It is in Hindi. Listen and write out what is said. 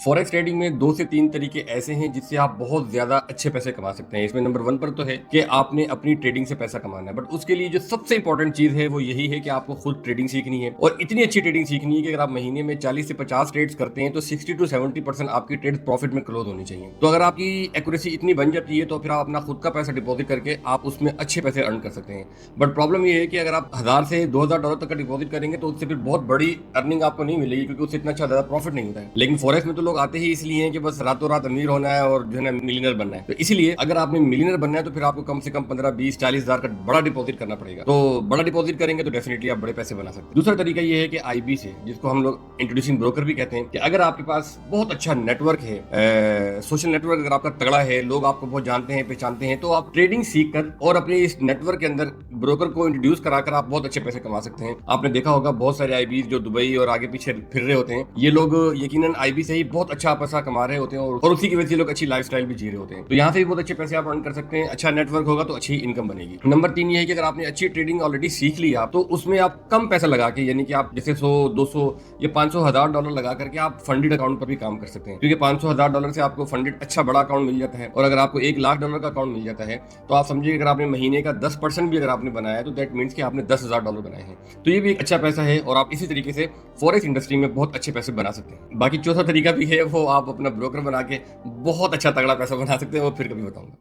फॉरेक्स ट्रेडिंग में 2 से 3 तरीके ऐसे हैं जिससे आप बहुत ज़्यादा अच्छे पैसे कमा सकते हैं। इसमें नंबर 1 पर तो है कि आपने अपनी ट्रेडिंग से पैसा कमाना है, बट उसके लिए जो सबसे इंपॉर्टेंट चीज़ है वो यही है कि आपको खुद ट्रेडिंग सीखनी है और इतनी अच्छी ट्रेडिंग सीखनी है कि अगर आप महीने में 40 से 50 ट्रेड्स करते हैं तो 60 टू 70% आपकी ट्रेड्स प्रॉफिट में क्लोज होनी चाहिए। तो अगर आपकी एक्यूरेसी इतनी बन जाती है तो फिर आप अपना खुद का पैसा डिपॉजिट करके आप उसमें अच्छे पैसे अर्न कर सकते हैं। बट प्रॉब्लम ये है कि अगर आप 1000 से $2000 तक का डिपॉजिट करेंगे तो उससे फिर बहुत बड़ी अर्निंग आपको नहीं मिलेगी, क्योंकि उससे इतना अच्छा ज़्यादा प्रॉफिट नहीं होता है। लेकिन फॉरेक्स में तो लोग आते ही इसलिए हैं कि बस रातों रात अमीर होना है और जो है ना मिलियनर बनना है। तो इसीलिए अगर आपने मिलियनर बनना है तो फिर आपको कम से कम 15, 20, 40 हजार का बड़ा डिपॉजिट करना पड़ेगा। तो बड़ा डिपॉजिट करेंगे तो डेफिनेटली आप बड़े पैसे बना सकते हैं। दूसरा तरीका ये है कि आईबी से, जिसको हम लोग इंट्रोड्यूसिंग ब्रोकर भी कहते हैं, कि अगर आपके पास बहुत अच्छा नेटवर्क है, सोशल नेटवर्क अगर आपका तगड़ा है, लोग आपको बहुत जानते हैं, पहचानते हैं, तो आप ट्रेडिंग सीख कर और अपने इस नेटवर्क के अंदर ब्रोकर को इंट्रोड्यूस कराकर आप बहुत अच्छे पैसे कमा सकते हैं। आपने देखा होगा बहुत सारे आईबी जो दुबई और आगे पीछे फिर रहे होते हैं, ये लोग यकीनन आईबी से ही बहुत अच्छा पैसा कमा रहे होते हैं और उसी की वजह से लोग अच्छी लाइफस्टाइल भी जी रहे होते हैं। तो यहाँ से भी बहुत अच्छे पैसे आप अर्न कर सकते हैं। अच्छा नेटवर्क होगा तो अच्छी इनकम बनेगी। नंबर 3 ये है कि अगर आपने अच्छी ट्रेडिंग ऑलरेडी सीख ली आप, तो उसमें आप कम पैसा लगा के, यानी कि आप जैसे 100, 200 या 500 हजार डॉलर लगा करके आप फंडेड अकाउंट पर भी काम कर सकते हैं, क्योंकि 500 हजार डॉलर से आपको फंडेड अच्छा बड़ा अकाउंट मिल जाता है। और अगर आपको $1 लाख का अकाउंट मिल जाता है तो आप समझिए अगर आपने महीने का 10% भी अगर आपने बनाया है तो दैट मीन्स कि आपने $10,000 बनाए हैं। तो ये भी एक अच्छा पैसा है और आप इसी तरीके से फॉरेक्स इंडस्ट्री में बहुत अच्छे पैसे बना सकते हैं। बाकी चौथा तरीका भी है, वो आप अपना ब्रोकर बना के बहुत अच्छा तगड़ा पैसा बना सकते हैं, वो फिर कभी बताऊंगा।